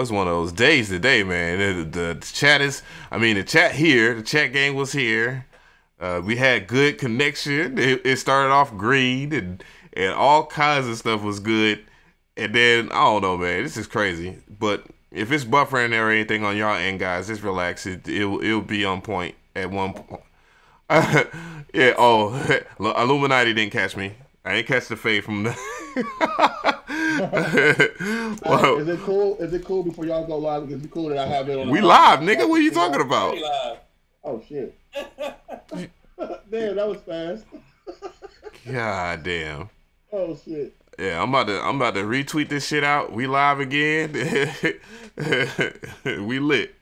it's one of those days today, man. The chat is, I mean, the chat here, the chat game was here. We had good connection. It started off green and all kinds of stuff was good. And then, I don't know, man, this is crazy. But if it's buffering or anything on y'all end, guys, just relax. It'll be on point at one point. Yeah, oh, Illuminati didn't catch me. I ain't catch the fade from the... Well, is it cool? Is it cool before y'all go live? Is it cool that I have it on? We live, nigga. What are you talking about? Oh shit! Damn, that was fast. God damn. Oh shit. Yeah, I'm about to retweet this shit out. We live again. We lit.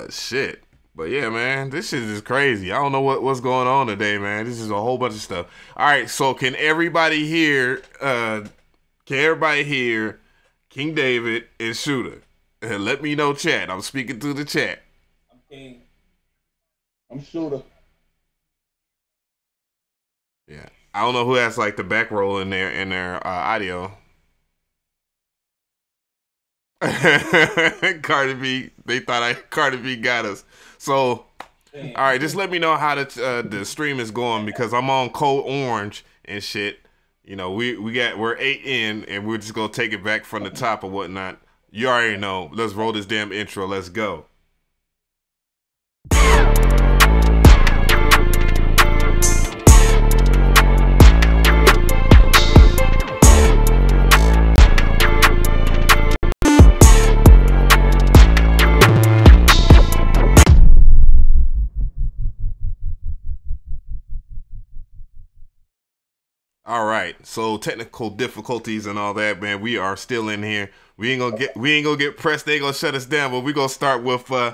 Shit. But yeah, man, this shit is crazy. I don't know what's going on today, man. This is a whole bunch of stuff. All right, so can everybody hear? King David and Shooter? Let me know, chat. I'm speaking through the chat. I'm King. I'm Shooter. Yeah, I don't know who has like the back roll in their audio. Cardi B, they thought Cardi B got us. So, all right, just let me know how the stream is going because I'm on code orange and shit. You know, we're 8 in and we're just gonna take it back from the top or whatnot. You already know. Let's roll this damn intro. Let's go. All right, so technical difficulties and all that, man. We are still in here. We ain't gonna get pressed. They ain't gonna shut us down. But we gonna start with golly.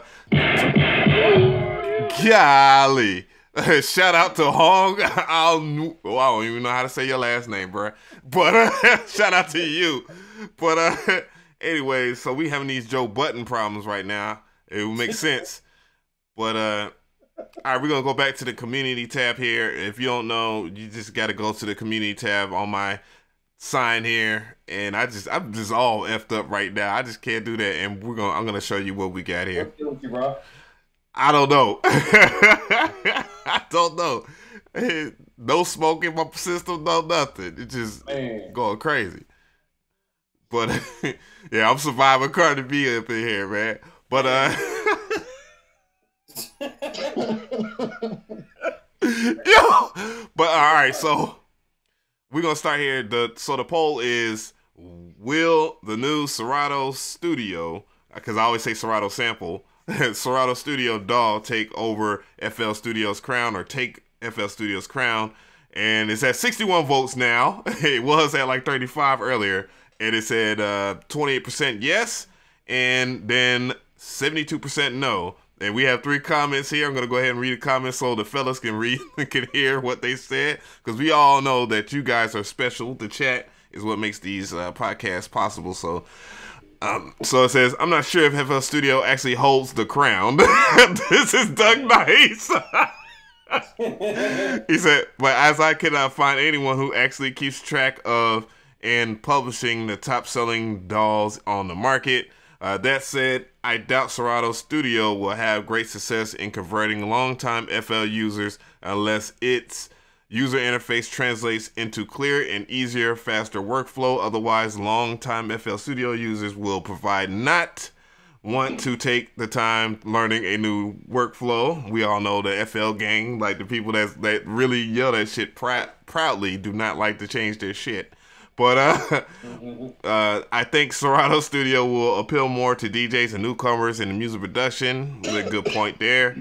Shout out to Hong. I don't even know how to say your last name, bro. But shout out to you. But anyway, so we having these Joe Button problems right now. It would make sense. But all right, we're going to go back to the community tab here. If you don't know, you just got to go to the community tab on my sign here. And I'm just all effed up right now. I just can't do that. And I'm going to show you what we got here. I don't know. I don't know. No smoke in my system, no nothing. It's just going crazy. But yeah, I'm surviving Cardi B up in here, man. But yo, but all right, so we're gonna start here. So the poll is: will the new Serato Studio, because I always say Serato sample, Serato Studio DAW take over FL Studio's crown or take FL Studio's crown? And it's at 61 votes now. It was at like 35 earlier, and it said 28% yes, and then 72% no. And we have 3 comments here. I'm going to go ahead and read the comments so the fellas can hear what they said. Because we all know that you guys are special. The chat is what makes these podcasts possible. So it says, I'm not sure if FL Studio actually holds the crown. This is Doug Nice. He said, but as I cannot find anyone who actually keeps track of and publishing the top selling dolls on the market. That said, I doubt Serato Studio will have great success in converting longtime FL users unless its user interface translates into clear and easier, faster workflow. Otherwise, longtime FL Studio users will not want to take the time learning a new workflow. We all know the FL gang, like the people that really yell that shit proudly, do not like to change their shit. But I think Serato Studio will appeal more to DJs and newcomers in the music production. With a good point there.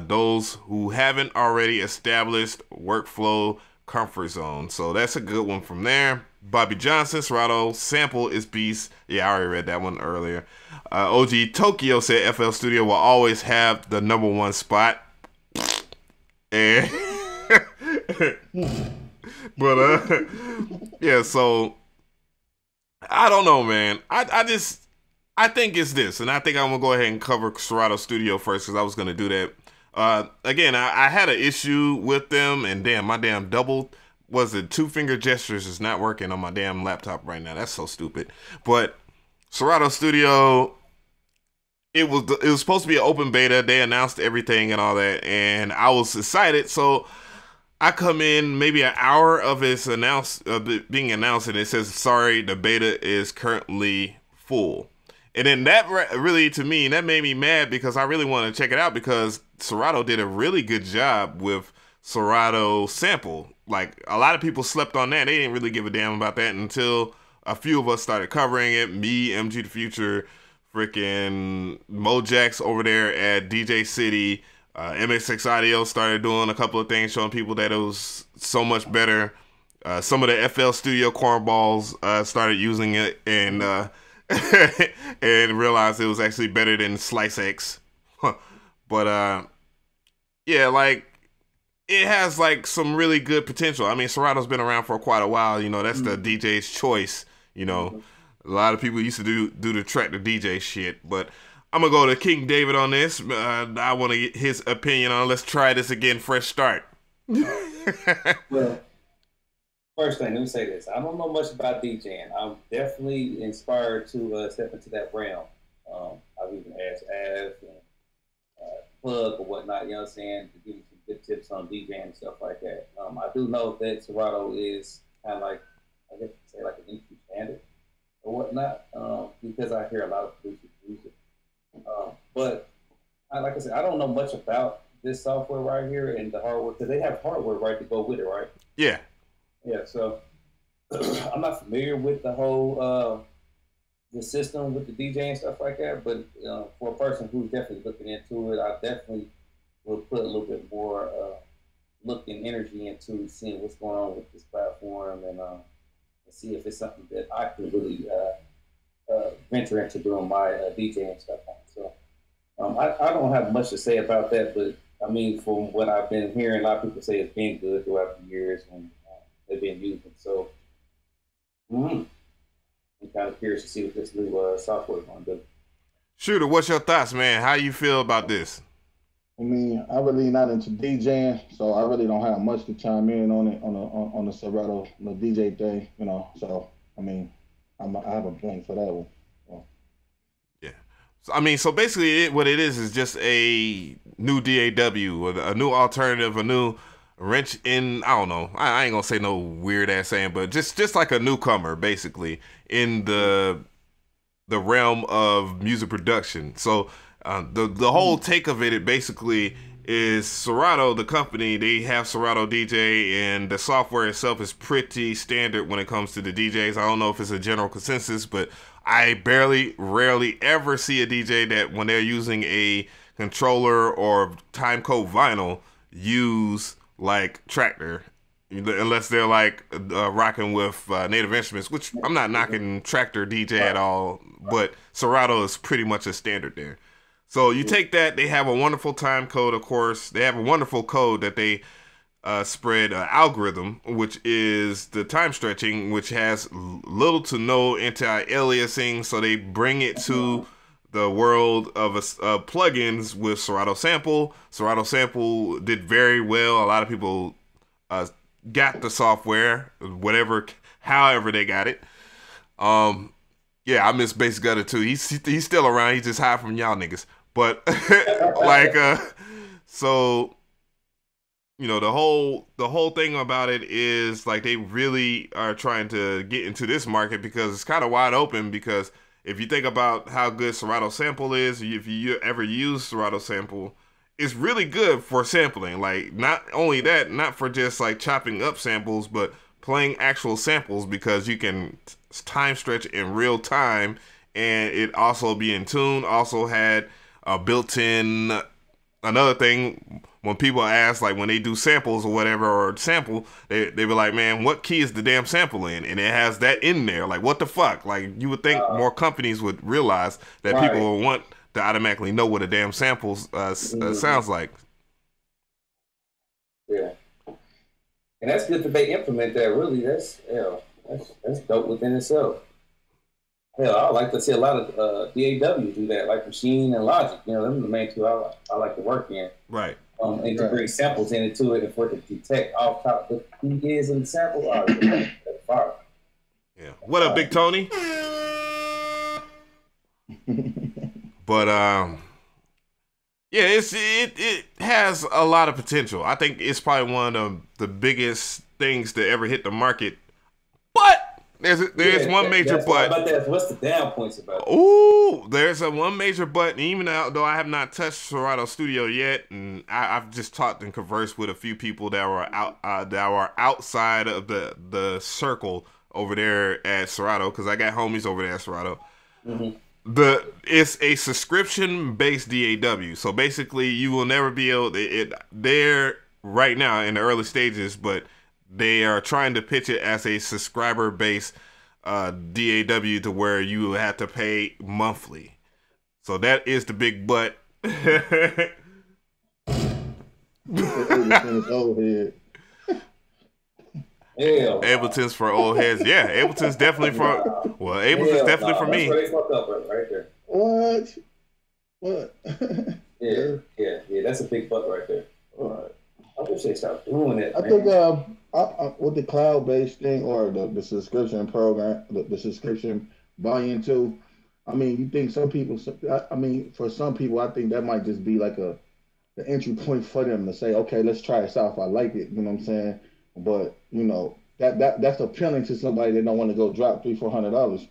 Those who haven't already established workflow comfort zone. So that's a good one from there. Bobby Johnson, Serato sample is beast. Yeah, I already read that one earlier. OG Tokyo said FL Studio will always have the #1 spot. And but yeah, so I don't know, man. I think it's this, and I think I'm gonna go ahead and cover Serato Studio first because I was gonna do that. Again, I had an issue with them, and damn, my damn double was it, two finger gestures is not working on my damn laptop right now. That's so stupid. But Serato Studio, it was supposed to be an open beta. They announced everything and all that, and I was excited. So I come in maybe an hour of it being announced, and it says, "Sorry, the beta is currently full." And then that really, to me, that made me mad because I really wanted to check it out because Serato did a really good job with Serato Sample. Like, a lot of people slept on that. They didn't really give a damn about that until a few of us started covering it. Me, MG the Future, freaking Mojax over there at DJ City. MX6 Audio started doing a couple of things showing people that it was so much better. Some of the FL Studio cornballs started using it and and realized it was actually better than Slice X. But yeah, like, it has like some really good potential. I mean, Serato's been around for quite a while. You know, that's the DJ's choice. You know, a lot of people used to do the track the DJ shit. But I'm gonna go to King David on this. I want to get his opinion on. Let's try this again. Fresh start. Well, first thing, let me say this. I don't know much about DJing. I'm definitely inspired to step into that realm. I've even asked Av and Plug or whatnot, you know what I'm saying, to give me some good tips on DJing and stuff like that. I do know that Serato is kind of like, I guess you could say, like an industry standard or whatnot, because I hear a lot of producers use it. But like I said, I don't know much about this software right here and the hardware, because they have hardware, right, to go with it, right? Yeah. Yeah, so I'm not familiar with the whole the system with the DJ and stuff like that, but for a person who's definitely looking into it, I definitely would put a little bit more look and energy into seeing what's going on with this platform and see if it's something that I could really venture into doing my DJ and stuff on. So I don't have much to say about that, but I mean, from what I've been hearing, a lot of people say it's been good throughout the years and they've been using. So I'm kind of curious to see what this new software is going to do. Shooter, what's your thoughts, man? How you feel about this? I mean, I really not into DJing, so I really don't have much to chime in on it on the Serato, the DJ thing, you know. So I mean, I have a blank for that one. So. Yeah. So, I mean, so basically, what it is just a new DAW, or a new alternative, a new wrench in. I don't know. I ain't gonna say no weird ass saying, but just like a newcomer, basically, in the realm of music production. So the whole take of it basically is Serato, the company, they have Serato DJ, and the software itself is pretty standard when it comes to the DJs. I don't know if it's a general consensus, but I rarely ever see a DJ that when they're using a controller or timecode vinyl use like Tractor, unless they're like rocking with Native Instruments, which I'm not knocking Tractor DJ at all, but Serato is pretty much a standard there. So you take that, they have a wonderful time code, of course. They have a wonderful code that they spread algorithm, which is the time stretching, which has little to no anti-aliasing. So they bring it to the world of plugins with Serato Sample. Serato Sample did very well. A lot of people got the software, however they got it. Yeah, I miss Bass Gutter too. He's still around. He's just high from y'all niggas. But like, so you know, the whole thing about it is like they really are trying to get into this market because it's kind of wide open. Because if you think about how good Serato Sample is, if you ever use Serato Sample, it's really good for sampling. Like, not only that, not for just like chopping up samples, but playing actual samples, because you can time stretch in real time and it also be in tune. Also had a built-in, another thing, when people ask, like when they do samples or whatever, or sample, they be like, man, what key is the damn sample in? And it has that in there. Like, what the fuck? Like, you would think more companies would realize that people would want to automatically know what a damn sample sounds like. Yeah. And that's good that they implement that. Really, that's dope within itself. Hell, I like to see a lot of DAW do that, like Machine and Logic. You know, them are the main two I like to work in. Right. And to bring samples into it and for it to detect off top the he is in the sample. That's fire. Yeah. What up, Big Tony? But yeah, it has a lot of potential. I think it's probably one of the biggest things to ever hit the market. But there's one major but. What's the down points about it? Ooh, there's one major but. And even though I have not touched Serato Studio yet, and I've just talked and conversed with a few people that were outside of the circle over there at Serato, because I got homies over there at Serato. Mm-hmm. It's a subscription based DAW, so basically you will never be able to, they're right now in the early stages, but they are trying to pitch it as a subscriber based DAW to where you have to pay monthly. So that is the big but. Ableton's for old heads. Yeah, Ableton's definitely for. Well, Ableton's definitely for me. That's where they fucked up right there. What? Yeah. That's a big butt right there. All right. I wish they stopped doing it. I think with the cloud-based thing or the subscription program, the subscription buy-in to, I mean, you think some people. I mean, for some people, I think that might just be like the entry point for them to say, okay, let's try this out if I like it. You know what I'm saying? But you know that's appealing to somebody that don't want to go drop $300-400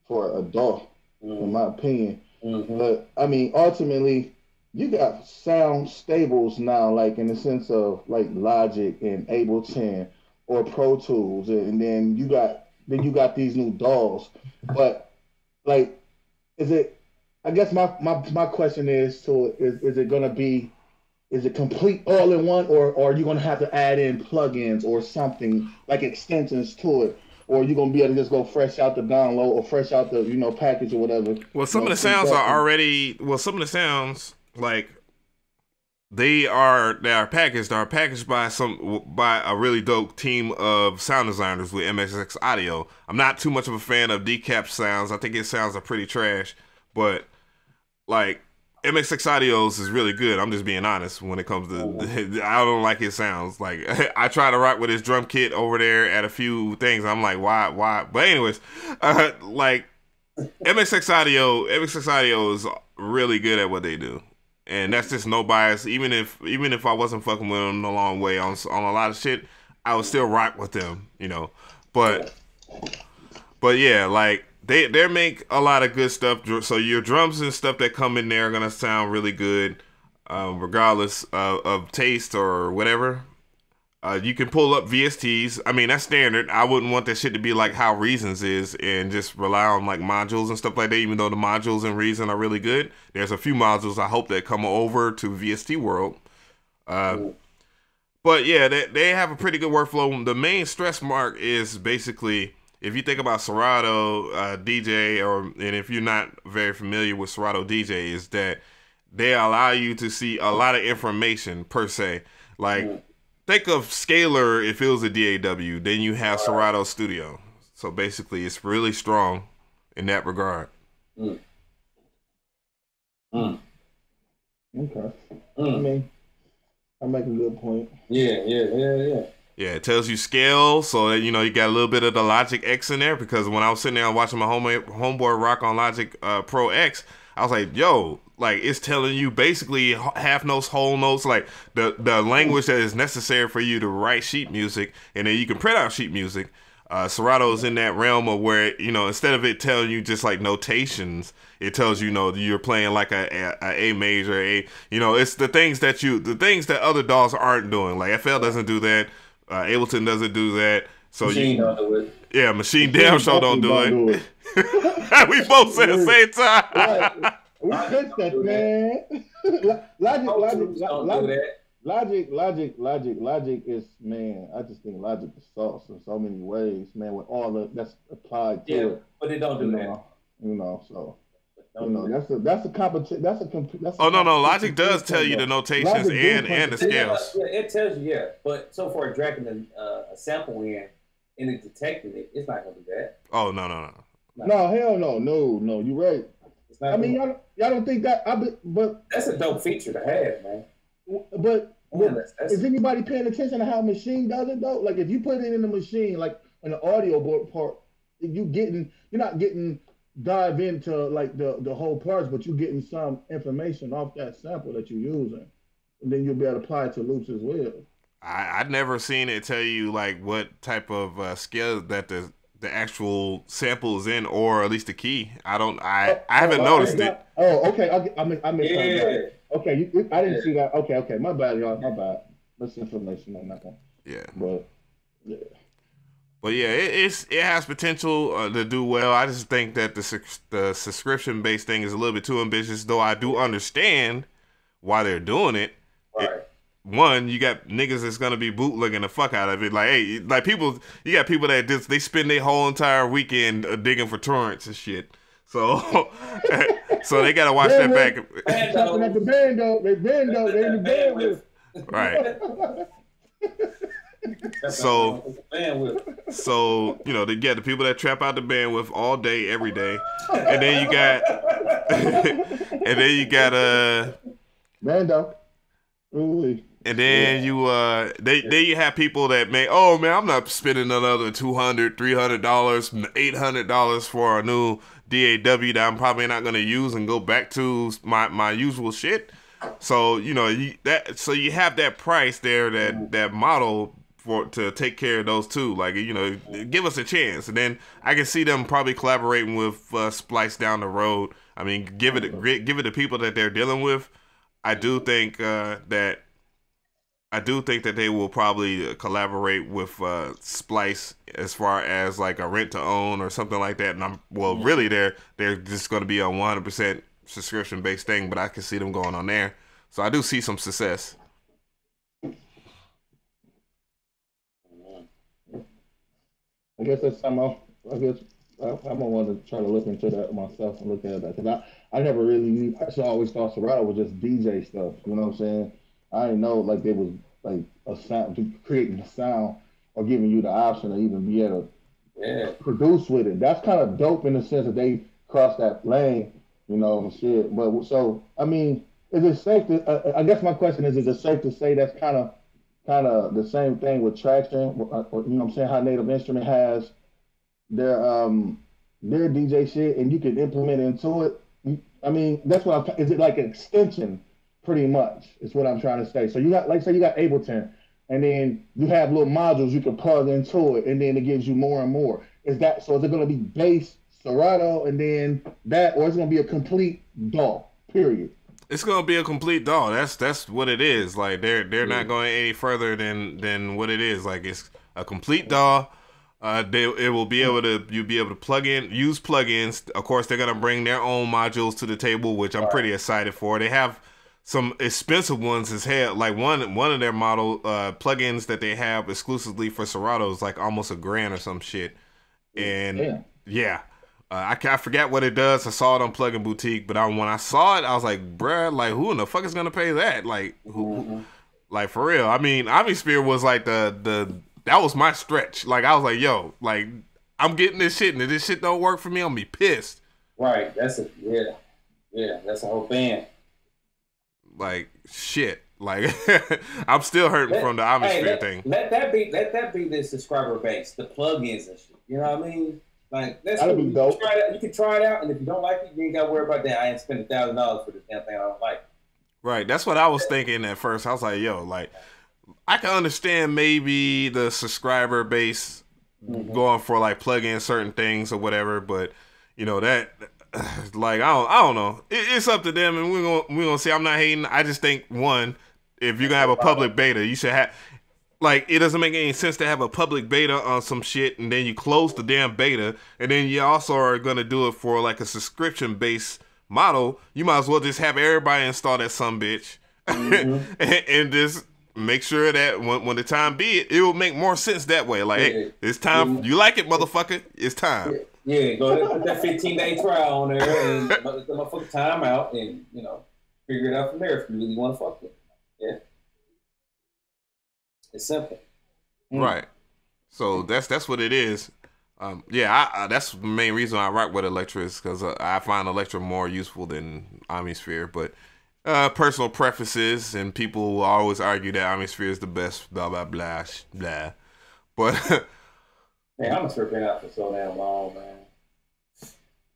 for a DAW, in my opinion. Mm-hmm. But I mean, ultimately, you got sound stables now, like in the sense of like Logic and Ableton or Pro Tools, and then you got these new DAWs. But like, is it? I guess my question is it gonna be? Is it complete all in one, or are you going to have to add in plugins or something like extensions to it, or are you going to be able to just go fresh out the download or fresh out the package or whatever? Well, some of the sounds are already. Well, some of the sounds like they are packaged by a really dope team of sound designers with MXX Audio. I'm not too much of a fan of Decap sounds. I think his sounds are pretty trash, but like. MXX Audios is really good. I'm just being honest when it comes to. I don't like his sounds. Like I try to rock with his drum kit over there at a few things. I'm like, why? But anyways, like MXX Audio is really good at what they do, and that's just no bias. Even if I wasn't fucking with them a long way on a lot of shit, I would still rock with them, you know. But yeah, like. They make a lot of good stuff, so your drums and stuff that come in there are gonna sound really good, regardless of taste or whatever. You can pull up VSTs. I mean, that's standard. I wouldn't want that shit to be like how Reasons is and just rely on like modules and stuff like that, even though the modules in Reason are really good. There's a few modules I hope that come over to VST World. But yeah, they have a pretty good workflow. The main stress mark is basically... If you think about Serato DJ, and if you're not very familiar with Serato DJ, is that they allow you to see a lot of information per se. Like, think of Scalar if it was a DAW, then you have Serato Studio. So basically, it's really strong in that regard. Okay. I mean, I make a good point. Yeah. Yeah, it tells you scale, so that, you know, you got a little bit of the Logic X in there, because when I was sitting there watching my homeboy rock on Logic Pro X, I was like, yo, like, it's telling you basically half notes, whole notes, like the language that is necessary for you to write sheet music, and then you can print out sheet music. Serato is in that realm of where, you know, instead of it telling you just like notations, it tells you, you're playing like a major, you know, it's the things that other DAWs aren't doing. Like FL doesn't do that. Ableton doesn't do that. So Machine don't do it. Yeah, Machine damn sure don't do it. We both said the same time. Right. We fixed that, man. Logic is, man, I just think Logic is sauce in so many ways, man, with all that's applied to it. But it don't do that. You know, so. That's a competition. No. Logic does tell you the notations and the scales. Yeah, it tells you, But so far, dragging a sample in and it detecting it, it's not gonna do that. Oh no. No, hell no. You're right. I mean, y'all don't think that? But that's a dope feature to have, man. But Well, is anybody paying attention to how machine does it though? Like if you put it in the machine, like in the audio board part, you're not getting dive into like the whole parts, but you're getting some information off that sample that you're using, and then you'll be able to apply it to loops as well. I've never seen it tell you like what type of scale that the actual sample is in, or at least the key. I haven't noticed it. Oh, okay. I missed that. Okay, I didn't see that. Okay. My bad, y'all. My bad. That's information on that one. Yeah. But yeah. But yeah, it has potential to do well. I just think that the subscription based thing is a little bit too ambitious. Though I do understand why they're doing it. Right. One, you got niggas that's gonna be bootlegging the fuck out of it. Like, hey, like people, you got people that just they spend their whole entire weekend digging for torrents and shit. So, so they gotta watch that back. Talking at the band though, they in the band with. Right. So you know, they get the people that trap out the bandwidth all day, every day, and then you got, Bando. Ooh. And then you you have people that may, oh man, I'm not spending another $200, $300, $800 for a new DAW that I'm probably not gonna use and go back to my usual shit. So you know you have that price there, that model to take care of those two. Like, you know, give us a chance, and then I can see them probably collaborating with Splice down the road. I mean, give it to people that they're dealing with. I do think that they will probably collaborate with Splice as far as like a rent to own or something like that. And really they're just going to be a 100% subscription based thing, but I can see them going on there. So I do see some success. I guess that's something I'm gonna want to try to look into that myself and look at that, because I never really knew. I always thought Serato was just DJ stuff. You know what I'm saying? I didn't know like it was like a sound, creating a sound or giving you the option to even be able to produce with it. That's kind of dope in the sense that they crossed that lane, you know, and shit. But so I mean, is it safe to? I guess my question is it safe to say that's kind of the same thing with Traction? You know what I'm saying? How Native Instrument has their DJ shit, and you can implement into it. I mean, that's what is it like an extension, pretty much, is what I'm trying to say. So you got, like, say you got Ableton, and then you have little modules you can plug into it, and then it gives you more and more. Is it going to be bass Serato, and then that, or is it going to be a complete DAW, period? It's gonna be a complete DAW. That's what it is. Like they're not going any further than what it is. Like it's a complete DAW. It will be able to you'll be able to use plugins. Of course, they're gonna bring their own modules to the table, which I'm pretty excited for. They have some expensive ones as hell. Like one of their model plugins that they have exclusively for Serato is like almost $1,000 or some shit. And yeah. I forget what it does. I saw it on Plugin Boutique, but when I saw it, I was like, bruh, like, who in the fuck is gonna pay that? Like, who like, for real. I mean, Omnisphere was like that was my stretch. Like, I was like, yo, like, I'm getting this shit, and if this shit don't work for me, I'm gonna be pissed. Right. That's a whole band. Like, shit. Like, I'm still hurting from the Omnisphere thing. Let that be the subscriber base, the plugins and shit. You know what I mean? Like, that's cool. You can try it out, and if you don't like it, you ain't got to worry about that. I ain't spending $1,000 for this damn thing I don't like. Right, that's what I was thinking at first. I was like, yo, like, I can understand maybe the subscriber base going for like plug-in certain things or whatever, but you know that, like, I don't know. It's up to them, and we're gonna see. I'm not hating. I just think one, if you're gonna have a public beta, you should have. Like, it doesn't make any sense to have a public beta on some shit and then you close the damn beta, and then you also are going to do it for like a subscription-based model. You might as well just have everybody install that sumbitch and just make sure that when the time be it will make more sense that way. Like, hey, it's time. You like it, motherfucker? It's time. Yeah, go ahead and put that 15-day trial on there and the motherfucker time out and, you know, figure it out from there if you really want to fuck with it. Yeah. It's simple. Right. So that's what it is. That's the main reason I rock with Electra is because I find Electra more useful than Omnisphere. But personal preferences, and people will always argue that Omnisphere is the best, blah, blah, blah, blah. But, Man, Omnisphere been out for so damn long, man.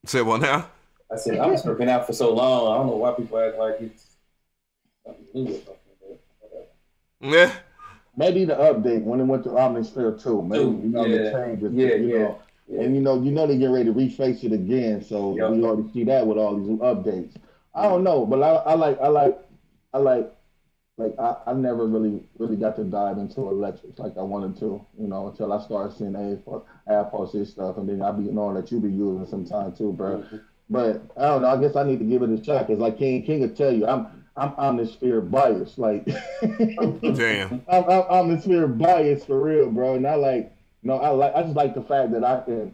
say what now? I said, Omnisphere been out for so long. I don't know why people act like it's something new or something. Yeah. Maybe the update when it went to Omnisphere 2. Maybe the changes. Know. And you know they get ready to reface it again. So we already see that with all these new updates. I don't know, but I never really got to dive into electrics like I wanted to, until I started seeing ad post this stuff, and then I be knowing that you be using some too, bro. Mm-hmm. But I don't know. I guess I need to give it a shot because like King will tell you, I'm Omnisphere biased. Like, damn, I'm Omnisphere biased for real, bro. And I just like the fact that I can,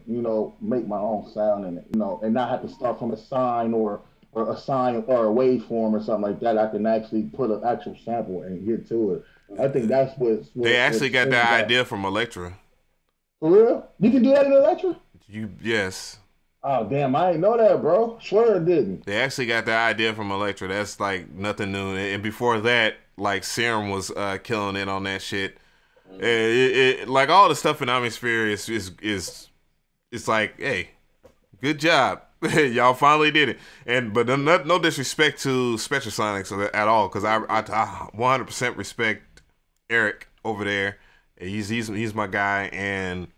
make my own sound in it, and not have to start from a sine or a sine or a waveform or something like that. I can actually put an actual sample and get to it. I think that's what they actually got that idea from Electra. For real? You can do that in Electra? Yes. Oh damn! I didn't know that, bro. Swear I didn't. They actually got that idea from Electra. That's like nothing new. And before that, like Serum was killing it on that shit. It like all the stuff in Omnisphere is like, hey, good job. Y'all finally did it. But no disrespect to Spectrasonics at all, because I 100% respect Eric over there. He's my guy, and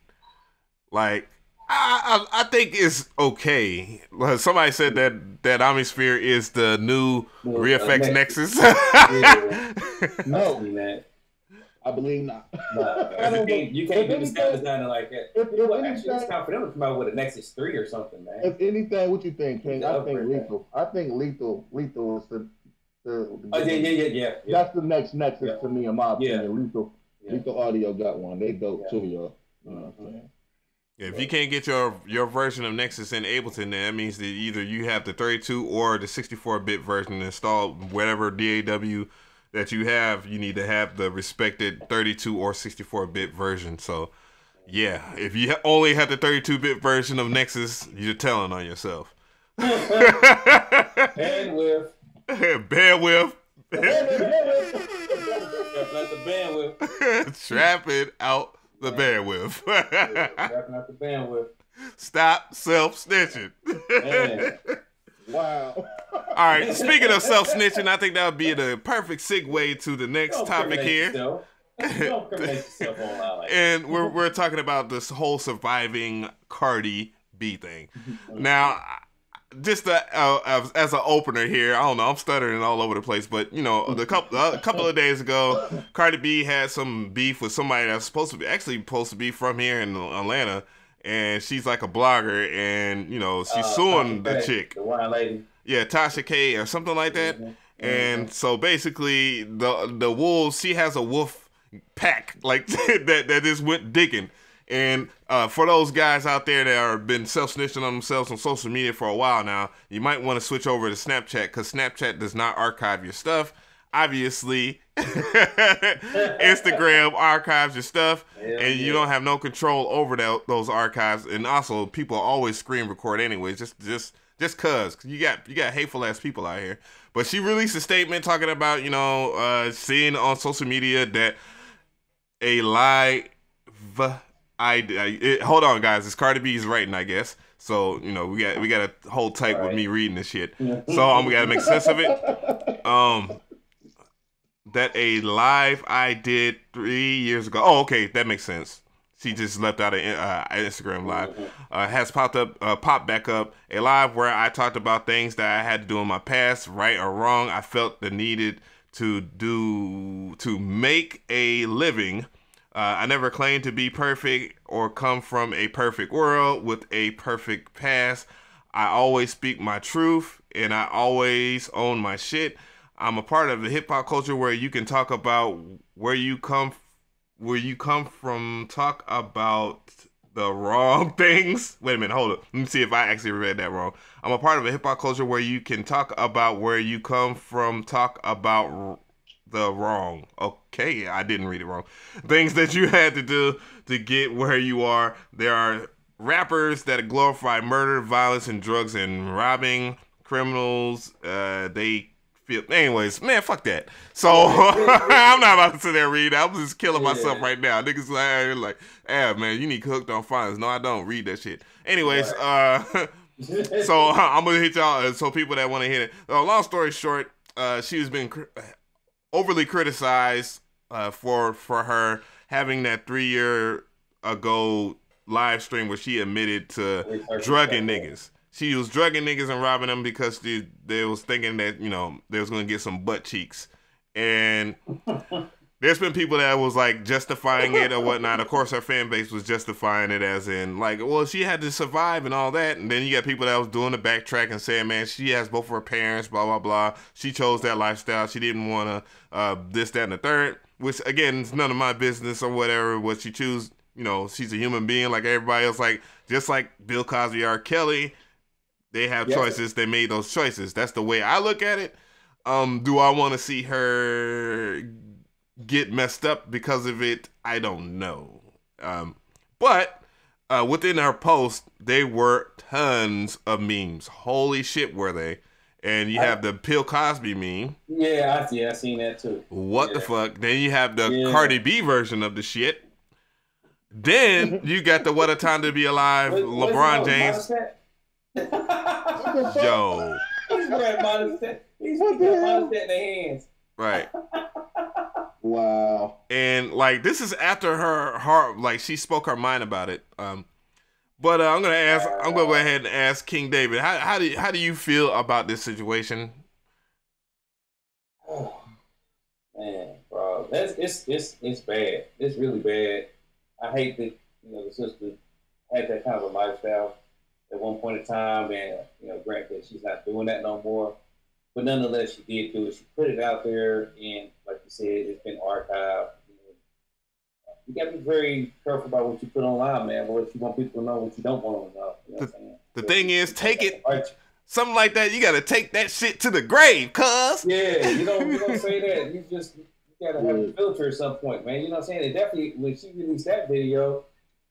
like I think it's okay. Somebody said that Omnisphere is the new ReFX Nexus. No, man. I believe not. You can't do the sound designer like that. Actually, it's time for them to come out with a Nexus 3 or something, man. If anything, what you think, King? I think Lethal. I think Lethal is the yeah. That's the next Nexus to me, in my opinion. Lethal Audio got one. They dope too, y'all. You know what I'm saying? If you can't get your version of Nexus in Ableton, then that means that either you have the 32 or the 64-bit version installed, whatever DAW that you have, you need to have the respected 32 or 64-bit version. So, yeah, if you only have the 32-bit version of Nexus, you're telling on yourself. Bandwidth. Bandwidth. Bandwidth. Trapping out the bandwidth. Trapping out the bandwidth. Stop self-snitching. Wow. All right. Speaking of self-snitching, I think that would be the perfect segue to the next topic here. Don't criminate yourself online like and we're talking about this whole surviving Cardi B thing. Now, just as an opener here, I don't know, I'm stuttering all over the place, but a couple of days ago, Cardi B had some beef with somebody that's supposed to be from here in Atlanta. And she's like a blogger, and she's suing the chick, the one lady, Tasha K or something like that. Mm-hmm. And so basically, the wolves, she has a wolf pack like that just went digging. And for those guys out there that have been self-snitching on themselves on social media for a while now, you might want to switch over to Snapchat, because Snapchat does not archive your stuff. Obviously, Instagram archives your stuff, and you don't have no control over those archives. And also, people always screen record anyways, just cause you got hateful ass people out here. But she released a statement talking about seeing on social media that a live hold on, guys, it's Cardi B's writing, I guess. So we got to hold tight with me reading this shit. So we got to make sense of it. That a live I did 3 years ago. Oh, okay, that makes sense. She just left out an Instagram live. Has popped back up. A live where I talked about things that I had to do in my past, right or wrong. I felt the needed to make a living. I never claimed to be perfect or come from a perfect world with a perfect past. I always speak my truth, and I always own my shit. I'm a part of the hip hop culture where you can talk about where you come from, talk about the wrong things. Wait a minute, hold up. Let me see if I actually read that wrong. I'm a part of a hip hop culture where you can talk about where you come from, talk about the wrong. Okay, I didn't read it wrong. Things that you had to do to get where you are. There are rappers that glorify murder, violence, and drugs and robbing criminals. They Anyways, man, fuck that. So I'm not about to sit there and read that. I'm just killing myself right now. Niggas like, man, you need Hooked on Phonics. No, I don't read that shit. Anyways, so I'm gonna hit y'all. So people that want to hit it. Long story short, she has been overly criticized for her having that 3 year ago live stream where she admitted to drugging niggas. She was drugging niggas and robbing them because they was thinking that, you know, they was going to get some butt cheeks. And there's been people that was like justifying it or whatnot. Of course, her fan base was justifying it as in like, well, she had to survive and all that. And then you got people that was doing the backtrack and saying, man, she has both of her parents, blah, blah, blah. She chose that lifestyle. She didn't want to this, that, and the third, which again, is none of my business or whatever, what she choose. You know, she's a human being like everybody else, like just like Bill Cosby, R. Kelly. They have choices. They made those choices. That's the way I look at it. Do I want to see her get messed up because of it? I don't know. But within her post, there were tons of memes. Holy shit, were they? And you have the Bill Cosby meme. Yeah, I seen that too. What the fuck? Then you have the Cardi B version of the shit. Then you got the What a Time to Be Alive, LeBron James. Yo. He's wearing modest. He's got modest in their hands. Right. Wow. And like this is after her like she spoke her mind about it. But I'm gonna go ahead and ask King David. How do you feel about this situation? Oh, man, bro, it's bad. It's really bad. I hate that the sister had that kind of a lifestyle at one point in time, and granted she's not doing that no more, but nonetheless she did do it. She put it out there, and like you said, it's been archived. You got to be very careful about what you put online, man. But you want people to know, what you don't want them to know. You know what I'm saying? The thing is, take it. Something like that, you got to take that shit to the grave, cuz. Yeah, you don't say that. You got to have a filter at some point, man. You know what I'm saying? And definitely, when she released that video,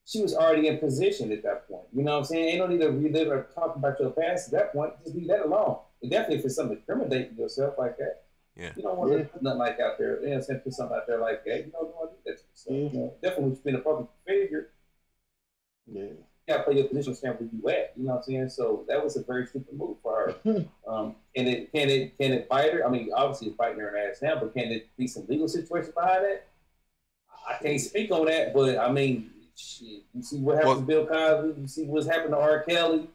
she was already in position at that point. You know what I'm saying? Ain't no need to relive or talk about your past at that point. Just leave that alone. And definitely if it's something to incriminate yourself like that, you don't want to put nothing like out there. You know what I'm saying? Put something out there like that. You don't want to do that to yourself. Definitely when you've been a public figure, you got to play your position, stand where you at. You know what I'm saying? So that was a very stupid move for her. And can it bite her? I mean, obviously it's biting her ass now, but can it be some legal situation behind that? I can't speak on that, but I mean, shit, you see what happened to Bill Cosby. You see what's happened to R. Kelly.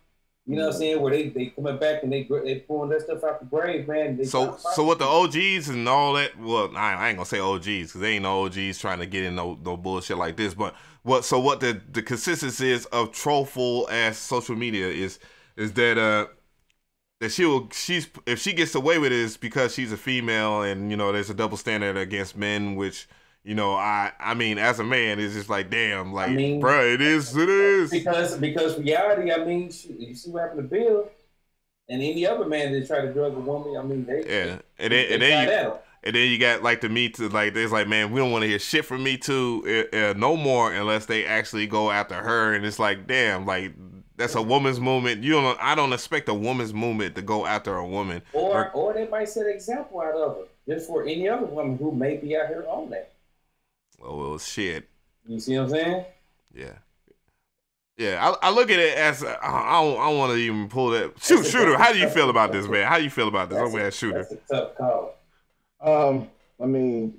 You know what I'm saying? Where they coming back and they pulling that stuff out the grave, man. So with the OGs and all that, well, I ain't gonna say OGs because they ain't no OGs trying to get in no bullshit like this. But what the consistency is of trollful ass social media is that that if she gets away with it, it's because she's a female and there's a double standard against men, which. I mean, as a man, it's just like, damn, like, bro, it is. Because reality, I mean, you see what happened to Bill and any other man that tried to drug a woman. I mean, and then you got like the Me Too, like there's like, man, we don't want to hear shit from Me Too no more unless they actually go after her, and it's like, damn, like that's a woman's movement. I don't expect a woman's movement to go after a woman, or they might set an example out of her just for any other woman who may be out here on that. Oh, well, shit. You see what I'm saying? Yeah. I look at it as I don't want to even pull that. Shooter, how do you feel about this, man? How do you feel about this? I'm gonna ask Shooter. That's a tough call. I mean,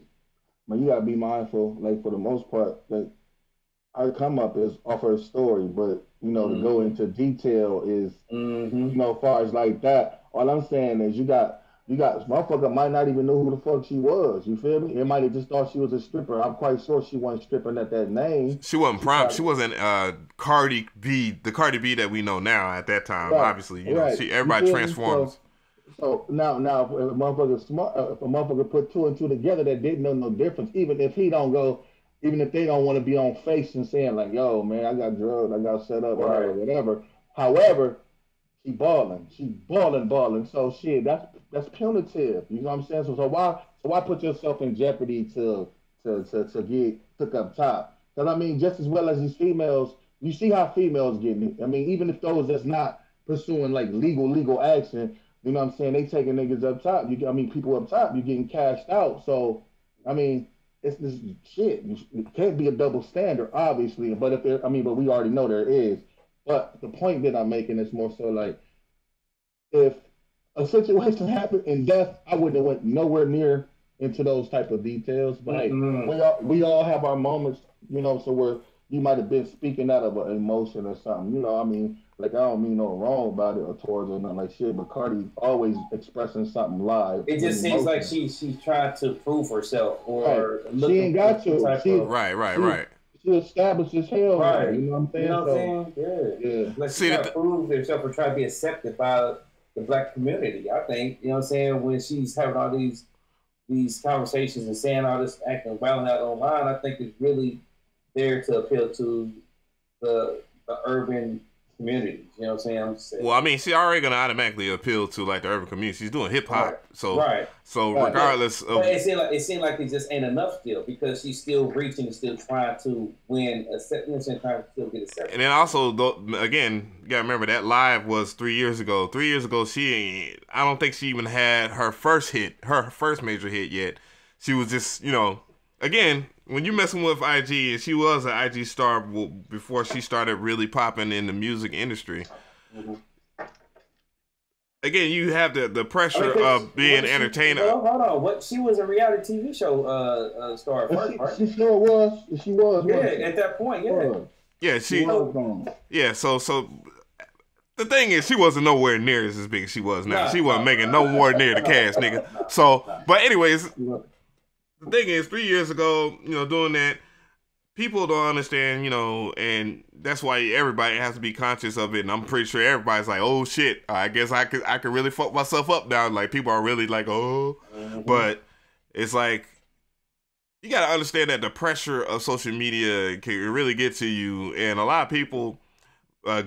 you gotta be mindful. Like for the most part, like our come up is off her story, but to go into detail is as far as like that. All I'm saying is you got motherfucker might not even know who the fuck she was. You feel me? It might have just thought she was a stripper. I'm quite sure she wasn't stripping at that name. She wasn't prime. She wasn't Cardi B, the Cardi B that we know now at that time. Right. Obviously, everybody transforms. So now, if a motherfucker smart, if a motherfucker put two and two together that didn't know no difference, even if they don't want to be on face and saying like, "Yo, man, I got drugged, I got set up, or whatever." However, she balling. So shit, that's punitive. You know what I'm saying? So why put yourself in jeopardy to get took up top? Because I mean, just as well as these females, you see how females getting it. I mean, even if those that's not pursuing like legal action, You know what I'm saying? They taking niggas up top. I mean, people up top, you getting cashed out. So, I mean, it's this shit. It can't be a double standard, obviously. But if there, I mean, but we already know there is. But the point that I'm making is more so like, if a situation happened in death, I wouldn't have went nowhere near into those type of details. But hey, we all have our moments, you know, so where you might have been speaking out of an emotion or something. You know, I mean, like I don't mean no wrong about it or towards or nothing like shit, but Cardi always expressing something live. It just seems like she's trying to prove herself, or right. She ain't got to. Right. She established as hell. Right. You know what I'm saying? You know what I'm saying? Yeah. Like she trying to prove herself or try to be accepted by the black community. I think, you know what I'm saying, when she's having all these conversations and saying all this, acting violent out online, I think it's really there to appeal to the urban communities. You know what I'm saying? Well, I mean, she already gonna automatically appeal to like the urban community. She's doing hip hop, so regardless of, but it seemed like it just ain't enough still, because she's still reaching and still trying to win acceptance and trying to still get accepted. And then also, again, you gotta remember that live was 3 years ago. 3 years ago, I don't think she even had her first major hit yet. She was just, you know, again, when you're messing with IG, and she was an IG star before she started really popping in the music industry. Mm-hmm. Again, you have the pressure of being entertainer. Hold on, what? She was a reality TV show star first, right? She sure was. She was. Yeah, at that point, yeah. Yeah, yeah. So the thing is, she wasn't nowhere near as big as she was now. She wasn't making no more near the cash, nigga. So, but anyways. The thing is, 3 years ago, you know, doing that, people don't understand, you know, and that's why everybody has to be conscious of it. And I'm pretty sure everybody's like, oh shit, I guess I could really fuck myself up now. Like, people are really like, oh, but it's like, you gotta understand that the pressure of social media can really get to you, and a lot of people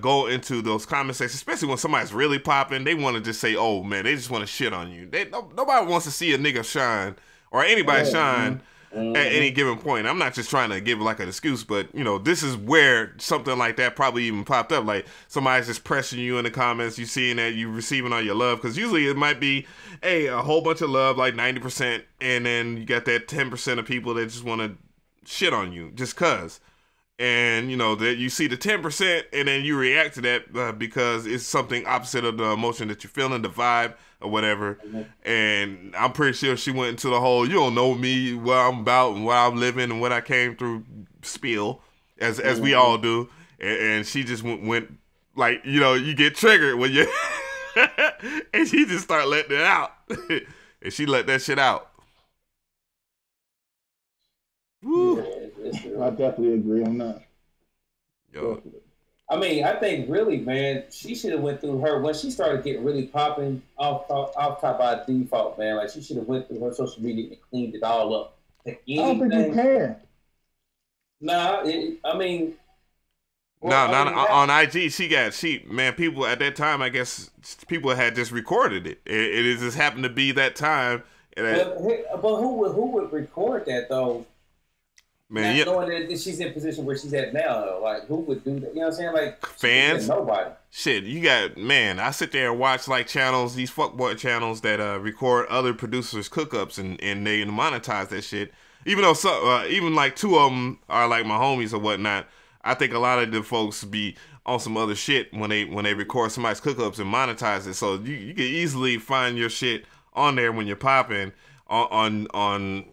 go into those comment sections, especially when somebody's really popping. They want to just say, oh man, they just want to shit on you. Nobody wants to see a nigga shine. Or anybody shine at any given point. I'm not just trying to give like an excuse, but you know, this is where something like that probably even popped up. Like somebody's just pressing you in the comments, you seeing that you receiving all your love, because usually it might be, hey, a whole bunch of love, like 90%, and then you got that 10% of people that just want to shit on you just cause. And you know that you see the 10%, and then you react to that because it's something opposite of the emotion that you're feeling, the vibe or whatever. And I'm pretty sure she went into the whole, you don't know me, what I'm about and what I'm living and what I came through spiel, as we all do. And she just went like, you know, you get triggered when you and she just start letting it out. And she let that shit out. Woo. I definitely agree on that. Yo. I mean, I think really, man, she should have went through her when she started getting really popping off top by default, man. Like she should have went through her social media and cleaned it all up. I don't think you can. Nah, I mean. Well, no, on IG, people at that time, I guess people had just recorded it. It just happened to be that time. But who would record that though? Man, knowing that she's in a position where she's at now, though. Like, who would do that? You know what I'm saying? Like, fans? Nobody. Shit, you got, man, I sit there and watch, like, channels, these fuckboy channels that record other producers' cook-ups, and they monetize that shit. Even though, even, like, two of them are, like, my homies or whatnot, I think a lot of the folks be on some other shit when they record somebody's cook-ups and monetize it. So you can easily find your shit on there when you're popping on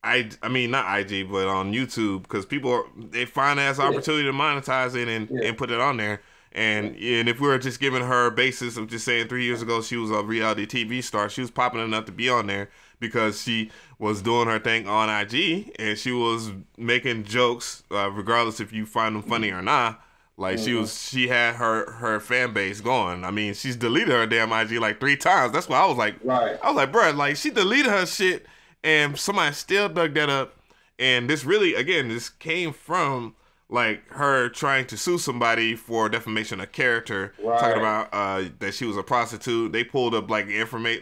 I mean, not IG, but on YouTube, because people they find that as an opportunity to monetize it and put it on there. And if we were just giving her a basis of just saying 3 years ago she was a reality TV star, she was popping enough to be on there because she was doing her thing on IG and she was making jokes, regardless if you find them funny or not. Like she had her fan base going. I mean, she's deleted her damn IG like 3 times. That's why I was like, I was like, bro, like she deleted her shit. And somebody still dug that up. And this really, again, this came from, like, her trying to sue somebody for defamation of character. Right. Talking about that she was a prostitute. They pulled up, like,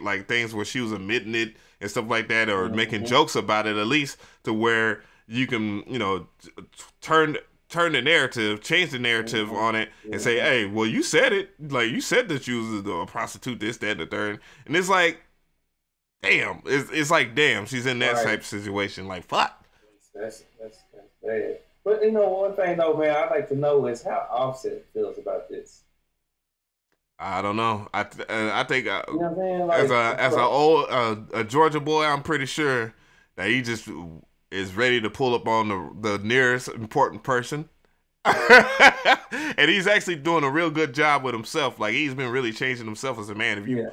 like, things where she was admitting it and stuff like that, or making jokes about it, at least, to where you can, you know, turn turn the narrative, change the narrative on it, and say, hey, well, you said it. Like, you said that you was a prostitute, this, that, and the third. And it's like, damn. It's like, damn, she's in that type of situation. Like, fuck. That's bad. But, you know, one thing, though, man, I'd like to know is how Offset feels about this. I don't know. I think you know what I'm saying? Like, as a old a Georgia boy, I'm pretty sure that he just is ready to pull up on the nearest important person, and he's actually doing a real good job with himself. Like, he's been really changing himself as a man. If you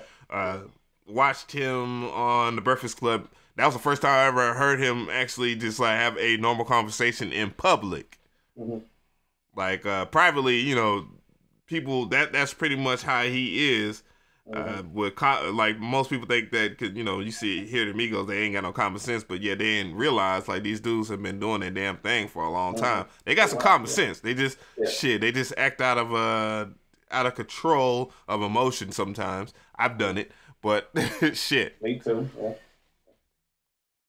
watched him on the Breakfast Club, that was the first time I ever heard him actually just like have a normal conversation in public. Mm-hmm. Like privately, you know. People that's pretty much how he is. With like most people think that, cause you know, you see here the Migos, they ain't got no common sense, but yeah, they didn't realize like these dudes have been doing their damn thing for a long time. They got some common sense. They just they just act out of control of emotion sometimes. I've done it, but shit. Me too. Yeah.